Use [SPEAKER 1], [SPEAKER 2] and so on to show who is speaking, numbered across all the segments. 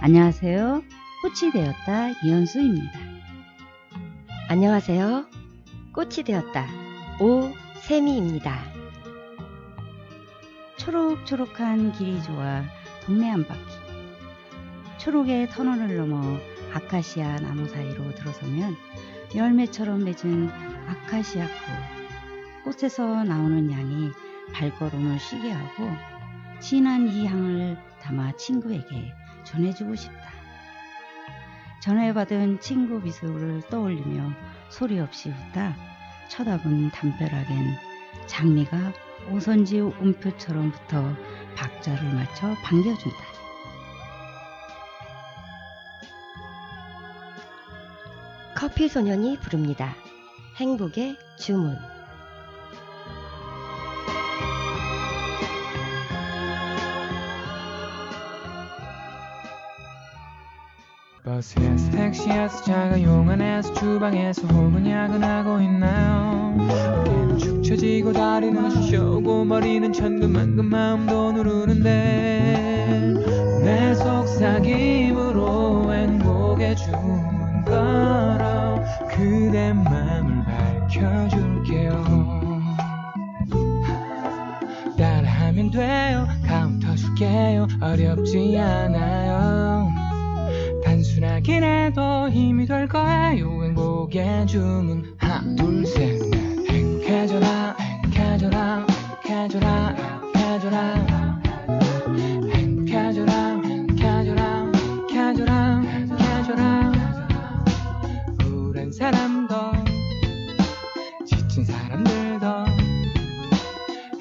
[SPEAKER 1] 안녕하세요. 꽃이 되었다 이현수입니다.
[SPEAKER 2] 안녕하세요. 꽃이 되었다 오세미입니다.
[SPEAKER 1] 초록초록한 길이 좋아 동네 한 바퀴. 초록의 터널을 넘어 아카시아 나무 사이로 들어서면 열매처럼 맺은 아카시아 꽃에서 나오는 향이 발걸음을 쉬게 하고 진한 이 향을 담아 친구에게 전해주고 싶다. 전해받은 친구 미소를 떠올리며 소리 없이 웃다 쳐다본 담벼락엔 장미가 오선지 움표처럼 붙어 박자를 맞춰 반겨준다.
[SPEAKER 2] 커피소년이 부릅니다. 행복의 주문.
[SPEAKER 3] 버스에서 택시에서 자가용 안에서 주방에서 혹은 야근하고 있나요? 어깨는 축 처지고 다리는 쑤셔오고 머리는 천근만근 마음도 누르는데 내 속삭임으로 행복의 주문 걸어 그대 맘을 밝혀줄게요. 따라하면 돼요. 카운터 줄게요. 어렵지 않아요. 단순하긴 해도 힘이 될 거예요. 행복의 주문 하나 둘 셋 넷. 행복해져라 행복해져라 행복해져라 행복해져라 행복해져라 행복해져라 행복해져라 행복해져라 우울한 사람도 지친 사람들도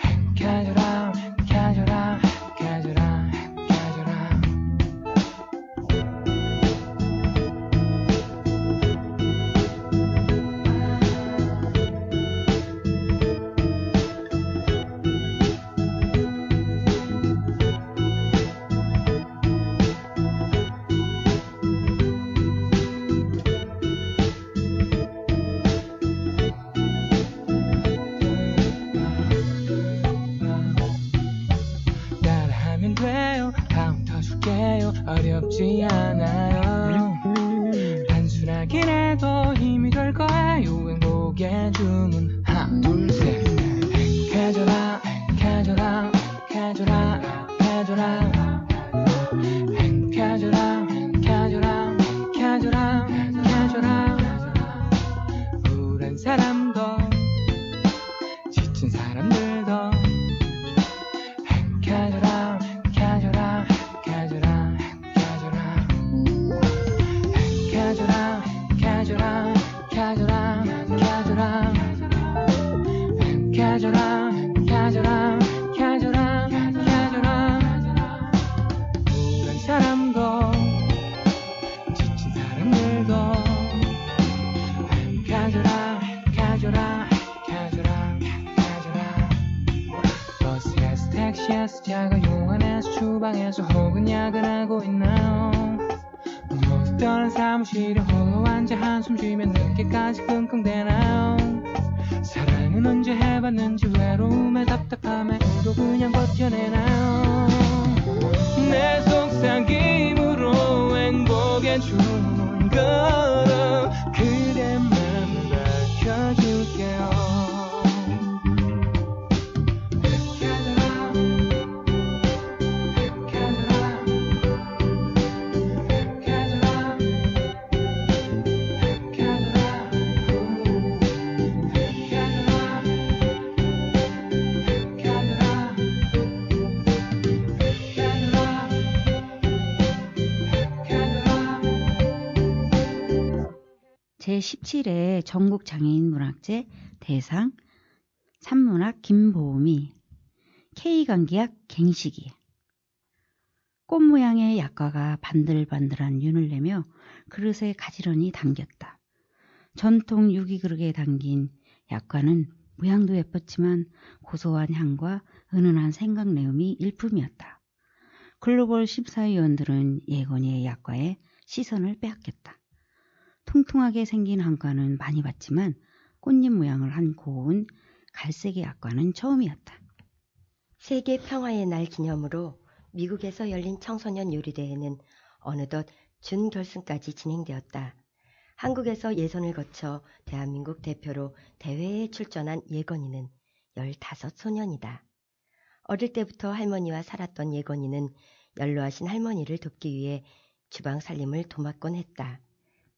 [SPEAKER 3] 행복해져라 행복해져라 행복해져라 행복해져라 따라하면 돼요. 카운터 줄게요. 어렵지 않아요. 단순하긴 해도 힘이 될 거예요. 행복의 주문 하나 둘 셋 넷. 행복해져라 행복해져라 행복해져라 행복해져라 행복해져라 행복해져라 행복해져라 행복해져라 우울한 사람도 지친 사람들도 행복해져라 행복해져라 행복해져라 행복해져라 행복해져라 행복해져라 행복해져라 행복해져라 행복해져라 행복해져라 행복해져라 우울한 사람도 지친 사람들도 행복해져라 행복해져라 행복해져라 행복해져라 버스에서 택시에서 자가용 안에서 주방에서 혹은 야근하고 있나요? 어둡던 사무실에 홀로 앉아 한숨 쉬면 늦게까지 끙끙대나요? 사랑은 언제 해봤는지 외로움에 답답함에 또 그냥 버텨내나요? 내 속삭임으로 행복의 주문 걸어 그대 맘을 밝혀줄게요.
[SPEAKER 1] 제17회 전국장애인문학제 대상 산문학 김보음이 K감기약 갱식이 꽃 모양의 약과가 반들반들한 윤을 내며 그릇에 가지런히 담겼다. 전통 유기그릇에 담긴 약과는 모양도 예뻤지만 고소한 향과 은은한 생강내음이 일품이었다. 글로벌 심사위원들은 예건이의 약과에 시선을 빼앗겼다. 통통하게 생긴 한과는 많이 봤지만 꽃잎 모양을 한 고운 갈색의 약과는 처음이었다.
[SPEAKER 2] 세계 평화의 날 기념으로 미국에서 열린 청소년 요리대회는 어느덧 준결승까지 진행되었다. 한국에서 예선을 거쳐 대한민국 대표로 대회에 출전한 예건이는 15소년이다. 어릴 때부터 할머니와 살았던 예건이는 연로하신 할머니를 돕기 위해 주방 살림을 도맡곤 했다.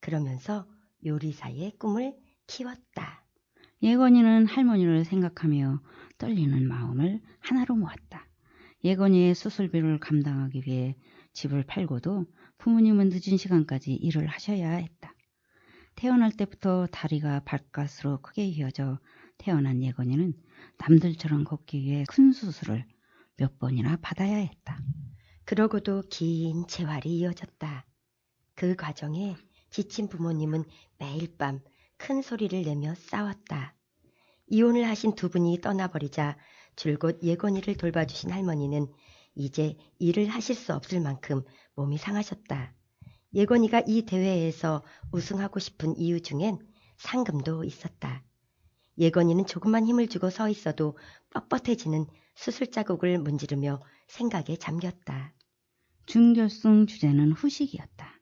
[SPEAKER 2] 그러면서 요리사의 꿈을 키웠다.
[SPEAKER 1] 예건이는 할머니를 생각하며 떨리는 마음을 하나로 모았다. 예건이의 수술비를 감당하기 위해 집을 팔고도 부모님은 늦은 시간까지 일을 하셔야 했다. 태어날 때부터 다리가 발가스로 크게 휘어져 태어난 예건이는 남들처럼 걷기 위해 큰 수술을 몇 번이나 받아야 했다.
[SPEAKER 2] 그러고도 긴 재활이 이어졌다. 그 과정에 지친 부모님은 매일 밤 큰 소리를 내며 싸웠다. 이혼을 하신 두 분이 떠나버리자 줄곧 예건이를 돌봐주신 할머니는 이제 일을 하실 수 없을 만큼 몸이 상하셨다. 예건이가 이 대회에서 우승하고 싶은 이유 중엔 상금도 있었다. 예건이는 조금만 힘을 주고 서 있어도 뻣뻣해지는 수술 자국을 문지르며 생각에 잠겼다.
[SPEAKER 1] 준결승 주제는 후식이었다.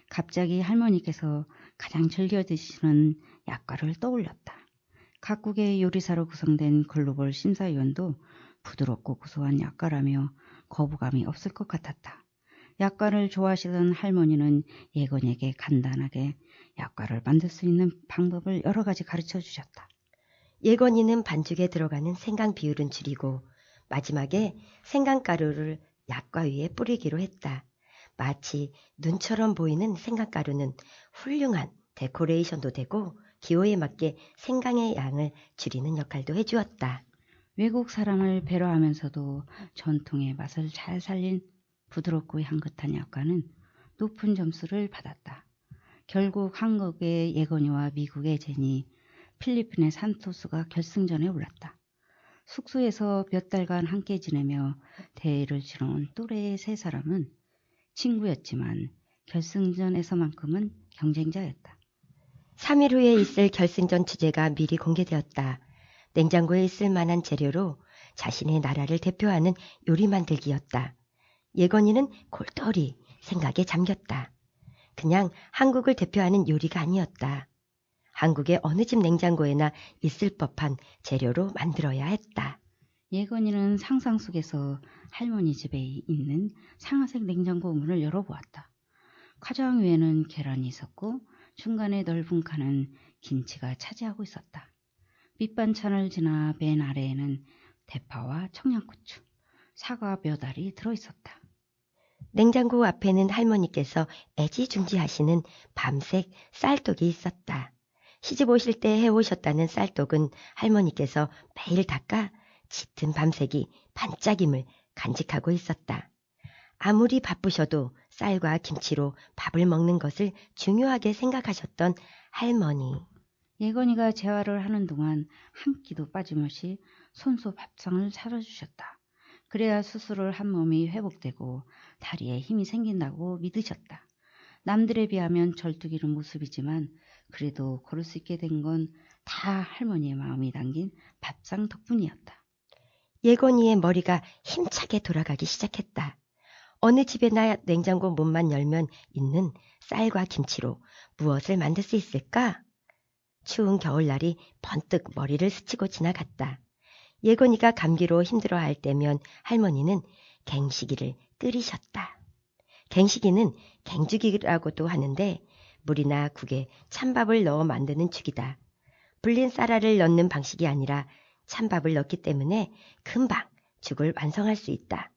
[SPEAKER 1] 갑자기 할머니께서 가장 즐겨 드시는 약과를 떠올렸다. 각국의 요리사로 구성된 글로벌 심사위원도 부드럽고 고소한 약과라며 거부감이 없을 것 같았다. 약과를 좋아하시던 할머니는 예건에게 간단하게 약과를 만들 수 있는 방법을 여러 가지 가르쳐 주셨다.
[SPEAKER 2] 예건이는 반죽에 들어가는 생강 비율은 줄이고 마지막에 생강가루를 약과 위에 뿌리기로 했다. 마치 눈처럼 보이는 생강가루는 훌륭한 데코레이션도 되고 기호에 맞게 생강의 양을 줄이는 역할도 해주었다.
[SPEAKER 1] 외국 사람을 배려하면서도 전통의 맛을 잘 살린 부드럽고 향긋한 약과는 높은 점수를 받았다. 결국 한국의 예건이와 미국의 제니, 필리핀의 산토스가 결승전에 올랐다. 숙소에서 몇 달간 함께 지내며 대회를 치러온 또래의 세 사람은 친구였지만 결승전에서만큼은 경쟁자였다.
[SPEAKER 2] 3일 후에 있을 결승전 주제가 미리 공개되었다. 냉장고에 있을 만한 재료로 자신의 나라를 대표하는 요리 만들기였다. 예건이는 골똘히 생각에 잠겼다. 그냥 한국을 대표하는 요리가 아니었다. 한국의 어느 집 냉장고에나 있을 법한 재료로 만들어야 했다.
[SPEAKER 1] 예건이는 상상 속에서 할머니 집에 있는 상아색 냉장고 문을 열어보았다. 가장 위에는 계란이 있었고 중간에 넓은 칸은 김치가 차지하고 있었다. 밑반찬을 지나 맨 아래에는 대파와 청양고추, 사과 몇 알이 들어있었다.
[SPEAKER 2] 냉장고 앞에는 할머니께서 애지중지하시는 밤색 쌀떡이 있었다. 시집 오실 때 해오셨다는 쌀떡은 할머니께서 매일 닦아 짙은 밤색이 반짝임을 간직하고 있었다. 아무리 바쁘셔도 쌀과 김치로 밥을 먹는 것을 중요하게 생각하셨던 할머니.
[SPEAKER 1] 예건이가 재활을 하는 동안 한 끼도 빠짐없이 손수 밥상을 차려주셨다. 그래야 수술을 한 몸이 회복되고 다리에 힘이 생긴다고 믿으셨다. 남들에 비하면 절뚝이는 모습이지만 그래도 걸을 수 있게 된 건 다 할머니의 마음이 담긴 밥상 덕분이었다.
[SPEAKER 2] 예건이의 머리가 힘차게 돌아가기 시작했다. 어느 집에나 냉장고 문만 열면 있는 쌀과 김치로 무엇을 만들 수 있을까? 추운 겨울날이 번뜩 머리를 스치고 지나갔다. 예건이가 감기로 힘들어할 때면 할머니는 갱식이를 끓이셨다. 갱식이는 갱죽이라고도 하는데 물이나 국에 찬밥을 넣어 만드는 죽이다. 불린 쌀알을 넣는 방식이 아니라 찬밥을 넣기 때문에 금방 죽을 완성할 수 있다.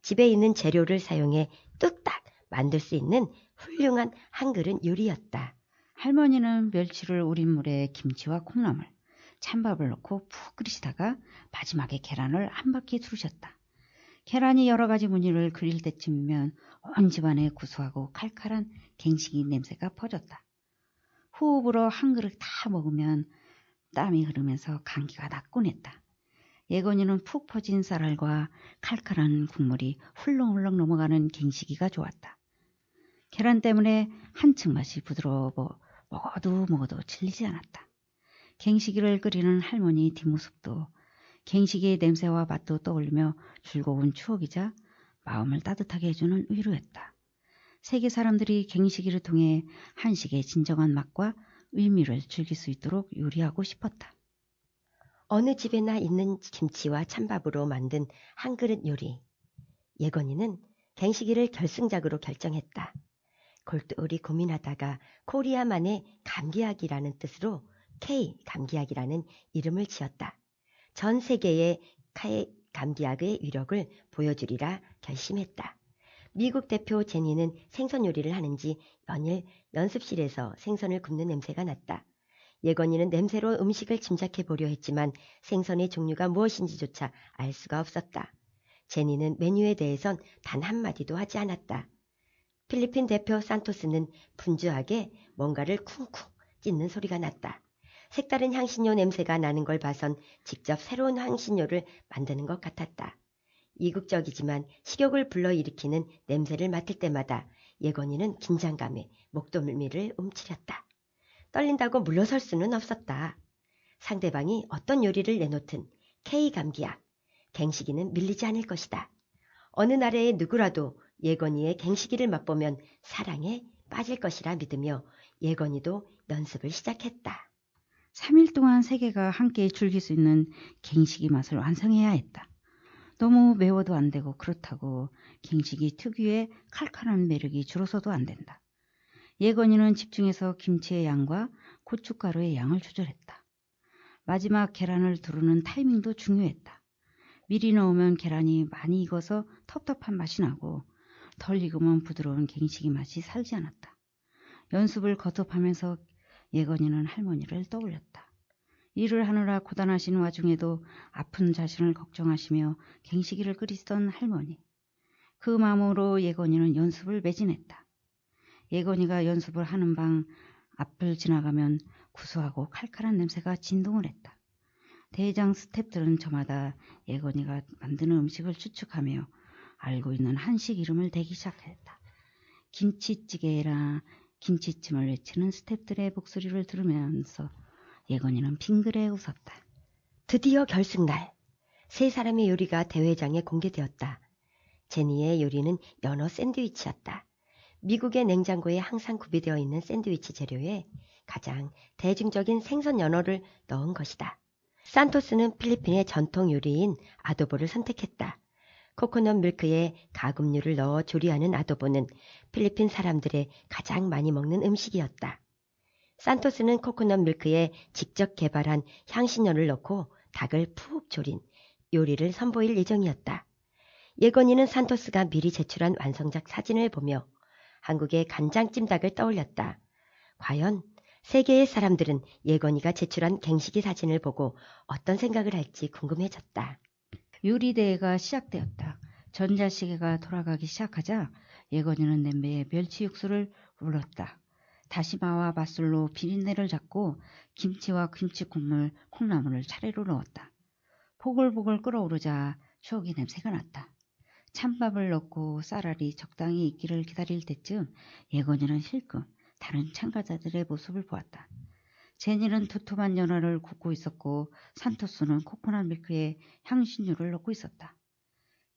[SPEAKER 2] 집에 있는 재료를 사용해 뚝딱 만들 수 있는 훌륭한 한 그릇 요리였다.
[SPEAKER 1] 할머니는 멸치를 우린 물에 김치와 콩나물, 찬밥을 넣고 푹 끓이시다가 마지막에 계란을 한 바퀴 두르셨다. 계란이 여러 가지 무늬를 그릴 때쯤이면 온 집안에 구수하고 칼칼한 갱식이 냄새가 퍼졌다. 호흡으로 한 그릇 다 먹으면 땀이 흐르면서 감기가 낫곤 했다. 예건이는 푹 퍼진 쌀알과 칼칼한 국물이 훌렁훌렁 넘어가는 갱식이가 좋았다. 계란 때문에 한층 맛이 부드러워 먹어도 질리지 않았다. 갱식이를 끓이는 할머니 뒷모습도 갱식이의 냄새와 맛도 떠올리며 즐거운 추억이자 마음을 따뜻하게 해주는 위로였다. 세계 사람들이 갱식이를 통해 한식의 진정한 맛과 의미를 즐길 수 있도록 요리하고 싶었다.
[SPEAKER 2] 어느 집에나 있는 김치와 찬밥으로 만든 한 그릇 요리. 예건이는 갱식이를 결승작으로 결정했다. 골똘히 고민하다가 코리아만의 감기약이라는 뜻으로 K 감기약이라는 이름을 지었다. 전 세계의 K 감기약의 위력을 보여주리라 결심했다. 미국 대표 제니는 생선 요리를 하는지 연일 연습실에서 생선을 굽는 냄새가 났다. 예건이는 냄새로 음식을 짐작해 보려 했지만 생선의 종류가 무엇인지조차 알 수가 없었다. 제니는 메뉴에 대해선 단 한마디도 하지 않았다. 필리핀 대표 산토스는 분주하게 뭔가를 쿵쿵 찢는 소리가 났다. 색다른 향신료 냄새가 나는 걸 봐선 직접 새로운 향신료를 만드는 것 같았다. 이국적이지만 식욕을 불러일으키는 냄새를 맡을 때마다 예건이는 긴장감에 목덜미를 움츠렸다. 떨린다고 물러설 수는 없었다. 상대방이 어떤 요리를 내놓든 K 감기약, 갱식이는 밀리지 않을 것이다. 어느 나라의 누구라도 예건이의 갱식이를 맛보면 사랑에 빠질 것이라 믿으며 예건이도 연습을 시작했다.
[SPEAKER 1] 3일 동안 세계가 함께 즐길 수 있는 갱식이 맛을 완성해야 했다. 너무 매워도 안 되고 그렇다고 갱식이 특유의 칼칼한 매력이 줄어서도 안 된다. 예건이는 집중해서 김치의 양과 고춧가루의 양을 조절했다. 마지막 계란을 두르는 타이밍도 중요했다. 미리 넣으면 계란이 많이 익어서 텁텁한 맛이 나고 덜 익으면 부드러운 갱식이 맛이 살지 않았다. 연습을 거듭하면서 예건이는 할머니를 떠올렸다. 일을 하느라 고단하신 와중에도 아픈 자신을 걱정하시며 갱식이를 끓이시던 할머니. 그 마음으로 예건이는 연습을 매진했다. 예건이가 연습을 하는 방 앞을 지나가면 구수하고 칼칼한 냄새가 진동을 했다. 대장 스태프들은 저마다 예건이가 만드는 음식을 추측하며 알고 있는 한식 이름을 대기 시작했다. 김치찌개라 김치찜을 외치는 스태프들의 목소리를 들으면서 예건이는 빙그레 웃었다.
[SPEAKER 2] 드디어 결승날. 세 사람의 요리가 대회장에 공개되었다. 제니의 요리는 연어 샌드위치였다. 미국의 냉장고에 항상 구비되어 있는 샌드위치 재료에 가장 대중적인 생선 연어를 넣은 것이다. 산토스는 필리핀의 전통 요리인 아도보를 선택했다. 코코넛 밀크에 가금류를 넣어 조리하는 아도보는 필리핀 사람들의 가장 많이 먹는 음식이었다. 산토스는 코코넛 밀크에 직접 개발한 향신료를 넣고 닭을 푹 졸인 요리를 선보일 예정이었다. 예건이는 산토스가 미리 제출한 완성작 사진을 보며 한국의 간장찜닭을 떠올렸다. 과연 세계의 사람들은 예건이가 제출한 갱식이 사진을 보고 어떤 생각을 할지 궁금해졌다.
[SPEAKER 1] 요리대회가 시작되었다. 전자시계가 돌아가기 시작하자 예건이는 냄비에 멸치 육수를 불렀다. 다시마와 맛술로 비린내를 잡고 김치와 김치 국물, 콩나물을 차례로 넣었다. 보글보글 끓어오르자 추억의 냄새가 났다. 찬밥을 넣고 쌀알이 적당히 익기를 기다릴 때쯤 예건이는 힐끔 다른 참가자들의 모습을 보았다. 제니는 두툼한 연어를 굽고 있었고 산토스는 코코넛 밀크에 향신료를 넣고 있었다.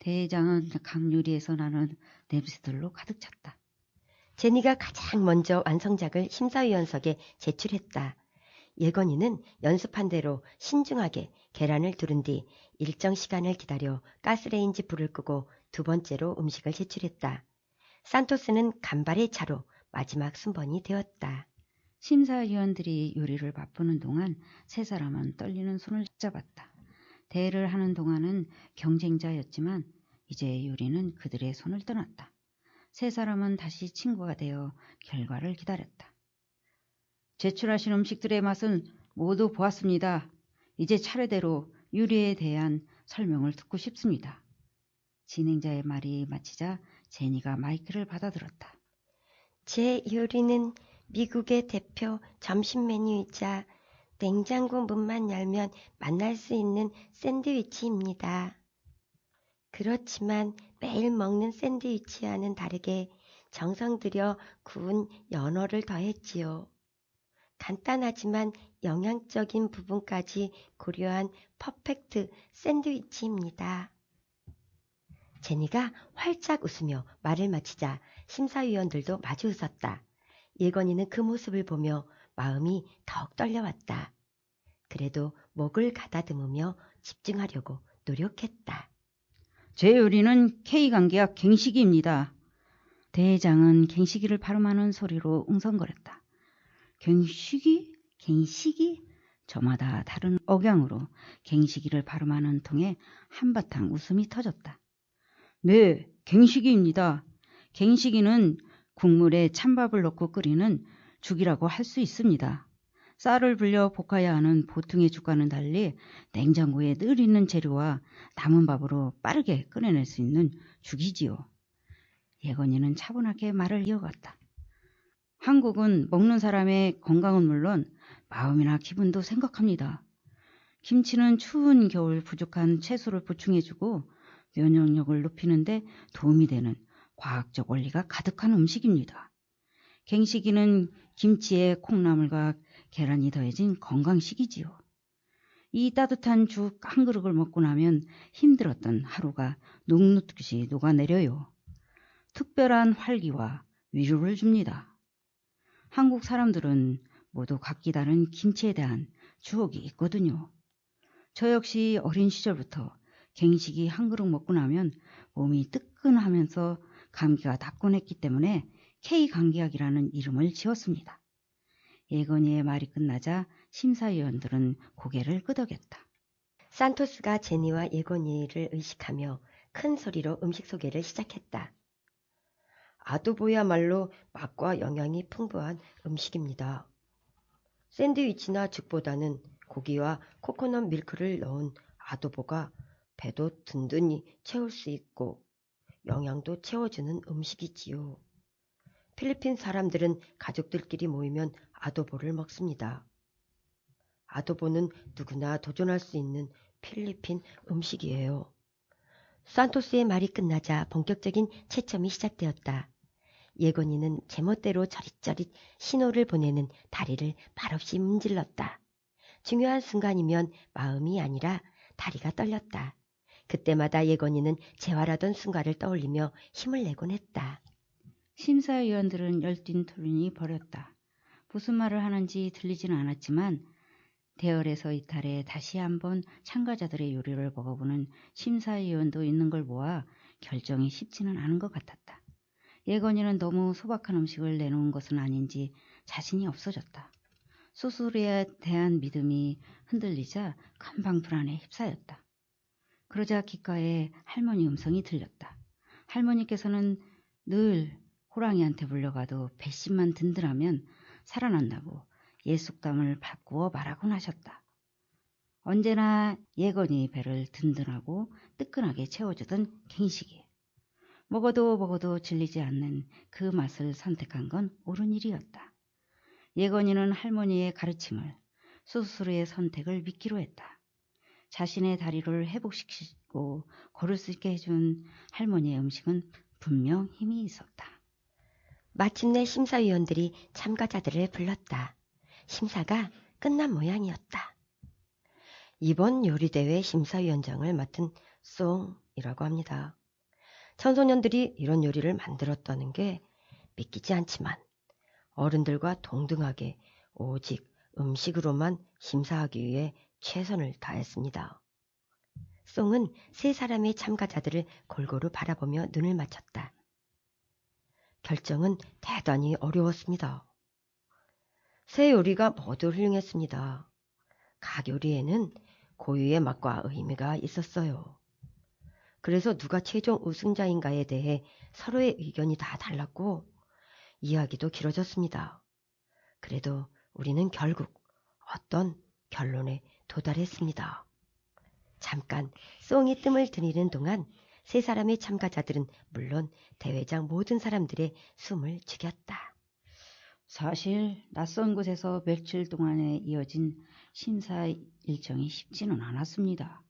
[SPEAKER 1] 대장은 각 요리에서 나는 냄새들로 가득 찼다.
[SPEAKER 2] 제니가 가장 먼저 완성작을 심사위원석에 제출했다. 예건이는 연습한 대로 신중하게 계란을 두른 뒤 일정 시간을 기다려 가스레인지 불을 끄고 두 번째로 음식을 제출했다. 산토스는 간발의 차로 마지막 순번이 되었다.
[SPEAKER 1] 심사위원들이 요리를 맛보는 동안 세 사람은 떨리는 손을 잡았다. 대회를 하는 동안은 경쟁자였지만 이제 요리는 그들의 손을 떠났다. 세 사람은 다시 친구가 되어 결과를 기다렸다. 제출하신 음식들의 맛은 모두 보았습니다. 이제 차례대로 요리에 대한 설명을 듣고 싶습니다. 진행자의 말이 마치자 제니가 마이크를 받아들었다.
[SPEAKER 2] 제 요리는 미국의 대표 점심 메뉴이자 냉장고 문만 열면 만날 수 있는 샌드위치입니다. 그렇지만 매일 먹는 샌드위치와는 다르게 정성 들여 구운 연어를 더했지요. 간단하지만 영양적인 부분까지 고려한 퍼펙트 샌드위치입니다. 제니가 활짝 웃으며 말을 마치자 심사위원들도 마주 웃었다. 예건이는 그 모습을 보며 마음이 더욱 떨려왔다. 그래도 목을 가다듬으며 집중하려고 노력했다.
[SPEAKER 1] 제 요리는 K관계약 갱식이입니다. 대장은 갱식이를 발음하는 소리로 웅성거렸다. 갱식이? 갱식이? 저마다 다른 억양으로 갱식이를 발음하는 통에 한바탕 웃음이 터졌다. 네, 갱식이입니다. 갱식이는 국물에 찬밥을 넣고 끓이는 죽이라고 할 수 있습니다. 쌀을 불려 볶아야 하는 보통의 죽과는 달리 냉장고에 늘 있는 재료와 남은 밥으로 빠르게 끓여낼 수 있는 죽이지요. 예건이는 차분하게 말을 이어갔다. 한국은 먹는 사람의 건강은 물론 마음이나 기분도 생각합니다. 김치는 추운 겨울 부족한 채소를 보충해주고 면역력을 높이는데 도움이 되는 과학적 원리가 가득한 음식입니다. 갱식이는 김치에 콩나물과 계란이 더해진 건강식이지요. 이 따뜻한 죽 한 그릇을 먹고 나면 힘들었던 하루가 녹듯이 녹아내려요. 특별한 활기와 위로를 줍니다. 한국 사람들은 모두 각기 다른 김치에 대한 추억이 있거든요. 저 역시 어린 시절부터 갱식이 한 그릇 먹고 나면 몸이 뜨끈하면서 감기가 낫곤 했기 때문에 K감기약이라는 이름을 지었습니다. 예건이의 말이 끝나자 심사위원들은 고개를 끄덕였다.
[SPEAKER 2] 산토스가 제니와 예건이를 의식하며 큰 소리로 음식 소개를 시작했다. 아도보야말로 맛과 영양이 풍부한 음식입니다. 샌드위치나 죽보다는 고기와 코코넛 밀크를 넣은 아도보가 배도 든든히 채울 수 있고 영양도 채워주는 음식이지요. 필리핀 사람들은 가족들끼리 모이면 아도보를 먹습니다. 아도보는 누구나 도전할 수 있는 필리핀 음식이에요. 산토스의 말이 끝나자 본격적인 채점이 시작되었다. 예건이는 제멋대로 저릿저릿 신호를 보내는 다리를 말없이 문질렀다. 중요한 순간이면 마음이 아니라 다리가 떨렸다. 그때마다 예건이는 재활하던 순간을 떠올리며 힘을 내곤 했다.
[SPEAKER 1] 심사위원들은 열띤 토론이 벌였다. 무슨 말을 하는지 들리지는 않았지만 대열에서 이탈해 다시 한번 참가자들의 요리를 먹어보는 심사위원도 있는 걸 보아 결정이 쉽지는 않은 것 같았다. 예건이는 너무 소박한 음식을 내놓은 것은 아닌지 자신이 없어졌다. 소술에 대한 믿음이 흔들리자 금방 불안에 휩싸였다. 그러자 귓가에 할머니 음성이 들렸다. 할머니께서는 늘 호랑이한테 물려가도 배심만 든든하면 살아난다고 옛 속담을 바꾸어 말하곤 하셨다. 언제나 예건이 배를 든든하고 뜨끈하게 채워주던 갱식이. 먹어도 질리지 않는 그 맛을 선택한 건 옳은 일이었다. 예건이는 할머니의 가르침을, 수술의 선택을 믿기로 했다. 자신의 다리를 회복시키고 걸을 수 있게 해준 할머니의 음식은 분명 힘이 있었다.
[SPEAKER 2] 마침내 심사위원들이 참가자들을 불렀다. 심사가 끝난 모양이었다. 이번 요리대회 심사위원장을 맡은 송이라고 합니다. 청소년들이 이런 요리를 만들었다는 게 믿기지 않지만 어른들과 동등하게 오직 음식으로만 심사하기 위해 최선을 다했습니다. 송은 세 사람의 참가자들을 골고루 바라보며 눈을 맞췄다. 결정은 대단히 어려웠습니다. 세 요리가 모두 훌륭했습니다. 각 요리에는 고유의 맛과 의미가 있었어요. 그래서 누가 최종 우승자인가에 대해 서로의 의견이 다 달랐고 이야기도 길어졌습니다. 그래도 우리는 결국 어떤 결론에 도달했습니다. 잠깐 송이 뜸을 들이는 동안 세 사람의 참가자들은 물론 대회장 모든 사람들의 숨을 죽였다.
[SPEAKER 1] 사실 낯선 곳에서 며칠 동안에 이어진 심사 일정이 쉽지는 않았습니다.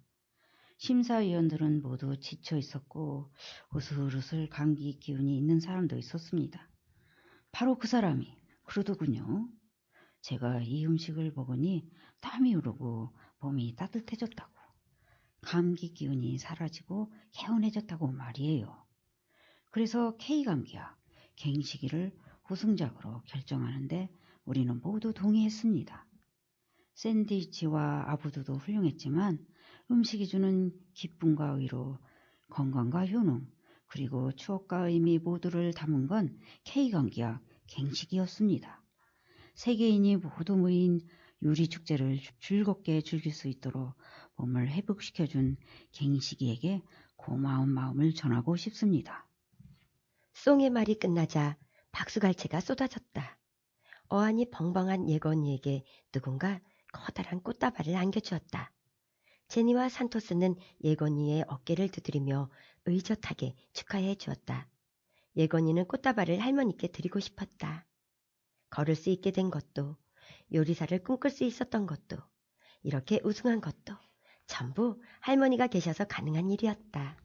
[SPEAKER 1] 심사위원들은 모두 지쳐 있었고 으슬으슬 감기 기운이 있는 사람도 있었습니다. 바로 그 사람이 그러더군요. 제가 이 음식을 먹으니 땀이 오르고 몸이 따뜻해졌다고. 감기 기운이 사라지고 개운해졌다고 말이에요. 그래서 K감기와 갱식이를 우승작으로 결정하는데 우리는 모두 동의했습니다. 샌드위치와 아보드도 훌륭했지만 음식이 주는 기쁨과 위로, 건강과 효능, 그리고 추억과 의미 모두를 담은 건 K감기와 갱식이었습니다. 세계인이 모두 모인 요리축제를 즐겁게 즐길 수 있도록 몸을 회복시켜준 갱식이에게 고마운 마음을 전하고 싶습니다.
[SPEAKER 2] 송의 말이 끝나자 박수갈채가 쏟아졌다. 어안이 벙벙한 예건이에게 누군가 커다란 꽃다발을 안겨주었다. 제니와 산토스는 예건이의 어깨를 두드리며 의젓하게 축하해 주었다. 예건이는 꽃다발을 할머니께 드리고 싶었다. 걸을 수 있게 된 것도, 요리사를 꿈꿀 수 있었던 것도, 이렇게 우승한 것도 전부 할머니가 계셔서 가능한 일이었다.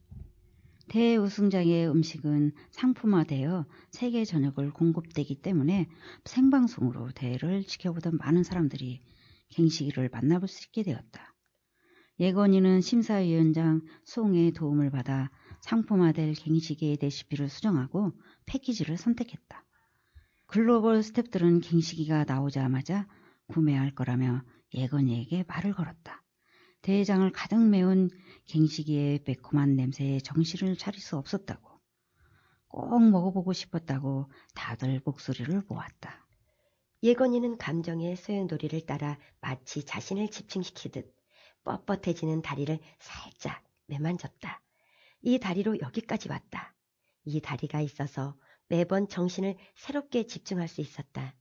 [SPEAKER 1] 대우승장의 음식은 상품화되어 세계 전역을 공급되기 때문에 생방송으로 대회를 지켜보던 많은 사람들이 갱식이를 만나볼 수 있게 되었다. 예건이는 심사위원장 송의 도움을 받아 상품화될 갱식이의 레시피를 수정하고 패키지를 선택했다. 글로벌 스태프들은 갱식이가 나오자마자 구매할 거라며 예건이에게 말을 걸었다. 대회장을 가득 메운 갱식이의 매콤한 냄새에 정신을 차릴 수 없었다고, 꼭 먹어보고 싶었다고 다들 목소리를 모았다.
[SPEAKER 2] 예건이는 감정의 소용돌이를 따라 마치 자신을 집중시키듯 뻣뻣해지는 다리를 살짝 매만졌다. 이 다리로 여기까지 왔다. 이 다리가 있어서 매번 정신을 새롭게 집중할 수 있었다.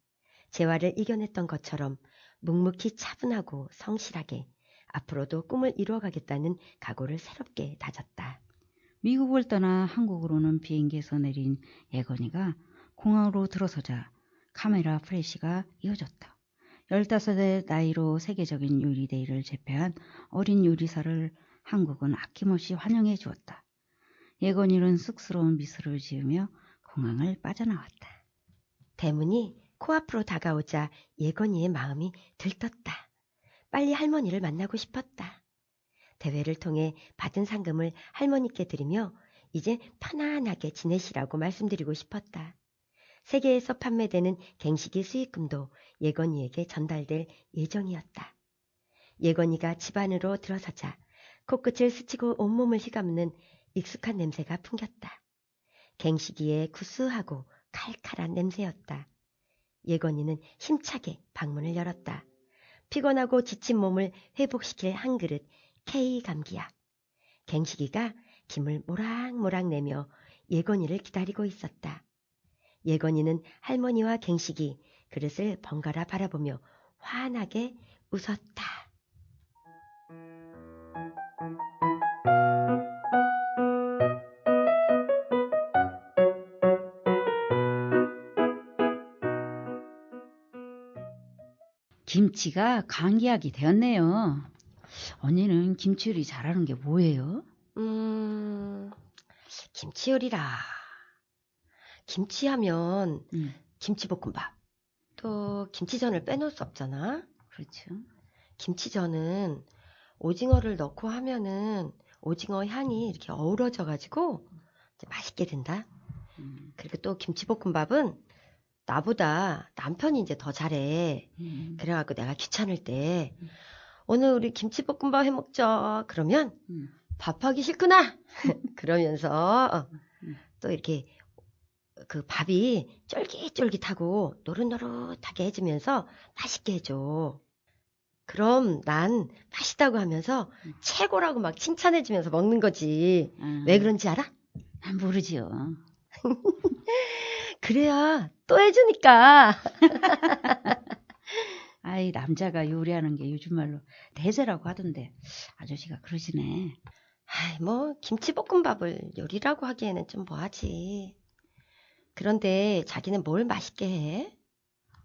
[SPEAKER 2] 재활을 이겨냈던 것처럼 묵묵히 차분하고 성실하게 앞으로도 꿈을 이루어가겠다는 각오를 새롭게 다졌다.
[SPEAKER 1] 미국을 떠나 한국으로는 비행기에서 내린 예건이가 공항으로 들어서자 카메라 플래시가 이어졌다. 15의 나이로 세계적인 요리대회를 제패한 어린 요리사를 한국은 아낌없이 환영해 주었다. 예건이는 쑥스러운 미소를 지으며 공항을 빠져나왔다.
[SPEAKER 2] 대문이 코앞으로 다가오자 예건이의 마음이 들떴다. 빨리 할머니를 만나고 싶었다. 대회를 통해 받은 상금을 할머니께 드리며 이제 편안하게 지내시라고 말씀드리고 싶었다. 세계에서 판매되는 갱식이 수익금도 예건이에게 전달될 예정이었다. 예건이가 집 안으로 들어서자 코끝을 스치고 온몸을 휘감는 익숙한 냄새가 풍겼다. 갱식이의 구수하고 칼칼한 냄새였다. 예건이는 힘차게 방문을 열었다. 피곤하고 지친 몸을 회복시킬 한 그릇 K감기약. 갱식이가 김을 모락모락 내며 예건이를 기다리고 있었다. 예건이는 할머니와 갱식이 그릇을 번갈아 바라보며 환하게 웃었다.
[SPEAKER 1] 김치가 감기약이 되었네요. 언니는 김치 요리 잘하는 게 뭐예요?
[SPEAKER 2] 김치 요리라. 김치하면 김치볶음밥. 또 김치전을 빼놓을 수 없잖아.
[SPEAKER 1] 그렇죠.
[SPEAKER 2] 김치전은 오징어를 넣고 하면은 오징어 향이 이렇게 어우러져가지고 이제 맛있게 된다. 그리고 또 김치볶음밥은 나보다 남편이 이제 더 잘해. 그래갖고 내가 귀찮을 때 오늘 우리 김치볶음밥 해먹자. 그러면 밥하기 싫구나. 그러면서 또 이렇게 그 밥이 쫄깃쫄깃하고 노릇노릇하게 해주면서 맛있게 해줘. 그럼 난 맛있다고 하면서 최고라고 막 칭찬해주면서 먹는 거지. 왜 그런지 알아?
[SPEAKER 1] 모르지요.
[SPEAKER 2] 그래야 또 해주니까.
[SPEAKER 1] 아이, 남자가 요리하는 게 요즘 말로 대세라고 하던데 아저씨가 그러시네.
[SPEAKER 2] 아이, 뭐 김치볶음밥을 요리라고 하기에는 좀 뭐하지. 그런데 자기는 뭘 맛있게 해?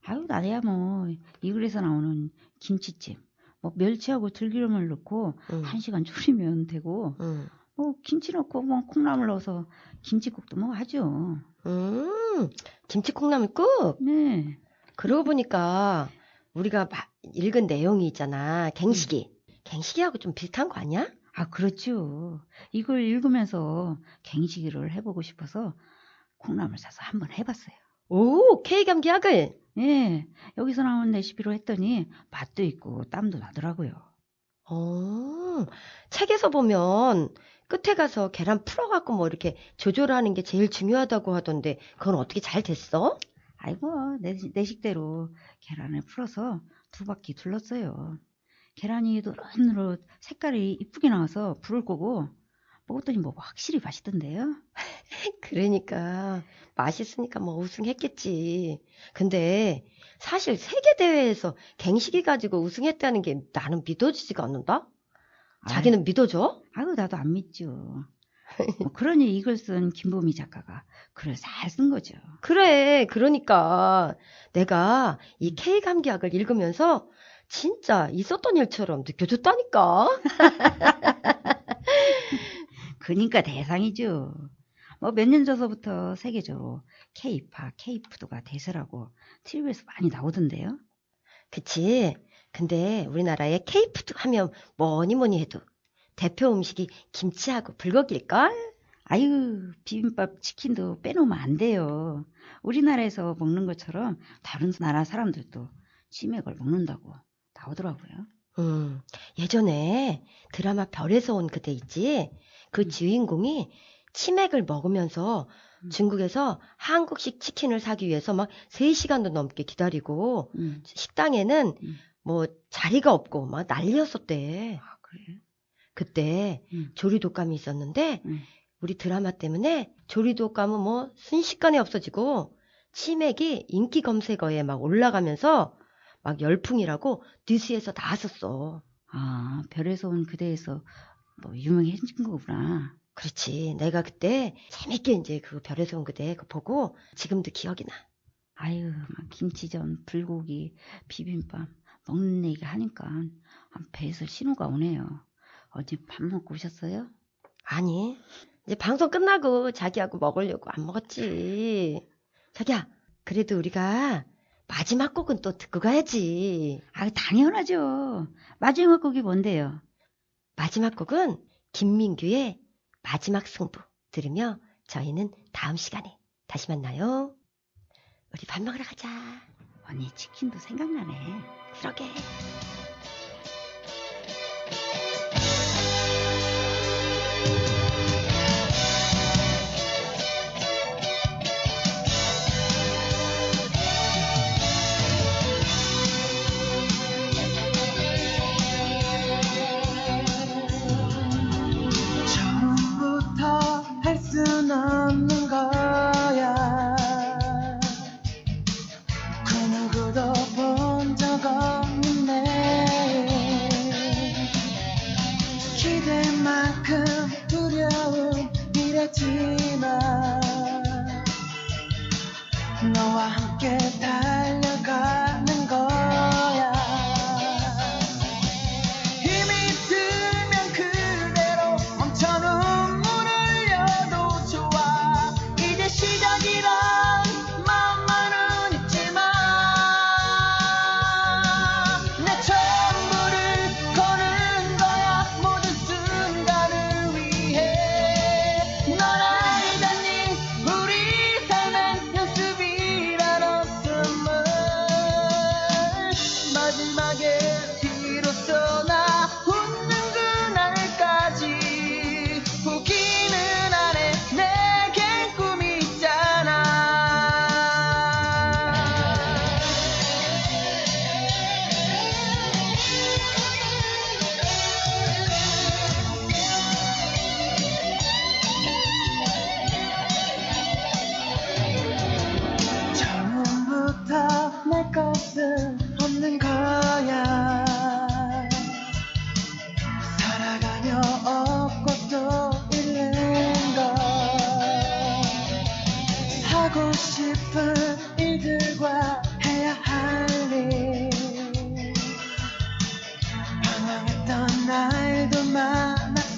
[SPEAKER 1] 아유, 나야 뭐 이글에서 나오는 김치찜, 뭐 멸치하고 들기름을 넣고 1시간 졸이면 되고, 뭐 김치 넣고 뭐 콩나물 넣어서 김치국도 뭐 하죠.
[SPEAKER 2] 김치 콩나물국?
[SPEAKER 1] 네.
[SPEAKER 2] 그러고 보니까 우리가 읽은 내용이 있잖아. 갱식이. 갱식이하고 좀 비슷한 거 아니야?
[SPEAKER 1] 아, 그렇죠. 이걸 읽으면서 갱식이를 해보고 싶어서 콩나물 사서 한번 해봤어요.
[SPEAKER 2] 오, K감기약을?
[SPEAKER 1] 예, 여기서 나온 레시피로 했더니 맛도 있고 땀도 나더라고요.
[SPEAKER 2] 책에서 보면 끝에 가서 계란 풀어갖고 뭐 이렇게 조절하는 게 제일 중요하다고 하던데 그건 어떻게 잘 됐어?
[SPEAKER 1] 아이고, 내 식대로 계란을 풀어서 2바퀴 둘렀어요. 계란이 노릇노릇 색깔이 이쁘게 나와서 불을 끄고 먹었더니 뭐 확실히 맛있던데요.
[SPEAKER 2] 그러니까 맛있으니까 뭐 우승했겠지. 근데 사실 세계대회에서 갱식이 가지고 우승했다는 게 나는 믿어지지가 않는다? 자기는 믿어줘?
[SPEAKER 1] 아유, 나도 안 믿죠. 그러니 이걸 쓴 김보미 작가가 글을 잘 쓴 거죠.
[SPEAKER 2] 그래, 그러니까 내가 이 K감기약을 읽으면서 진짜 있었던 일처럼 느껴졌다니까.
[SPEAKER 1] 그러니까 대상이죠. 뭐 몇 년 전서부터 세계적으로 K파, K푸드가 대세라고 TV에서 많이 나오던데요.
[SPEAKER 2] 그치. 근데 우리나라에 K푸드 하면 뭐니 해도 대표 음식이 김치하고 불고기일걸?
[SPEAKER 1] 아유, 비빔밥, 치킨도 빼놓으면 안 돼요. 우리나라에서 먹는 것처럼 다른 나라 사람들도 치맥을 먹는다고 나오더라고요.
[SPEAKER 2] 예전에 드라마 별에서 온 그대 있지? 그 주인공이 치맥을 먹으면서 중국에서 한국식 치킨을 사기 위해서 막 3시간도 넘게 기다리고 식당에는 뭐 자리가 없고 막 난리였었대.
[SPEAKER 1] 아, 그래요?
[SPEAKER 2] 그때 조리독감이 있었는데 우리 드라마 때문에 조리독감은 뭐 순식간에 없어지고 치맥이 인기 검색어에 막 올라가면서 막 열풍이라고 뉴스에서 나왔었어.
[SPEAKER 1] 아, 별에서 온 그대에서 뭐 유명해진 거구나.
[SPEAKER 2] 그렇지. 내가 그때 재밌게 이제 그 별에서 온 그대 그거 보고 지금도 기억이 나.
[SPEAKER 1] 아유, 막 김치전, 불고기, 비빔밥 먹는 얘기 하니까 배에서 신호가 오네요. 어디 밥 먹고 오셨어요?
[SPEAKER 2] 아니, 이제 방송 끝나고 자기하고 먹으려고 안 먹었지. 자기야, 그래도 우리가 마지막 곡은 또 듣고 가야지.
[SPEAKER 1] 아, 당연하죠. 마지막 곡이 뭔데요?
[SPEAKER 2] 마지막 곡은 김민규의 마지막 승부 들으며 저희는 다음 시간에 다시 만나요. 우리 밥 먹으러 가자.
[SPEAKER 1] 언니 치킨도 생각나네.
[SPEAKER 2] 그러게.
[SPEAKER 3] 처음부터 할 순 없는 거야. 그 누구도 본 적 없는 내 기대만큼 두려운 미래지만 너와 함께 달려가는 거야. 힘이 들면 그대로 멈춰 눈물 흘려도 좋아. 이제 시작이란 마음만은 있지만 내 전부를 거는 거야. 모든 순간을 위해. 넌 알잖니 우리 삶엔 연습이란 없음을. 마지막에 비로소 나 웃는 그날까지 포기는 안 해. 내겐 꿈이 있잖아. 처음부터 내 것은 없는 거야. 살아가며 얻고 또 잃는 거. 하고 싶은 일들과 해야 할 일. 방황했던 날도 많았었지.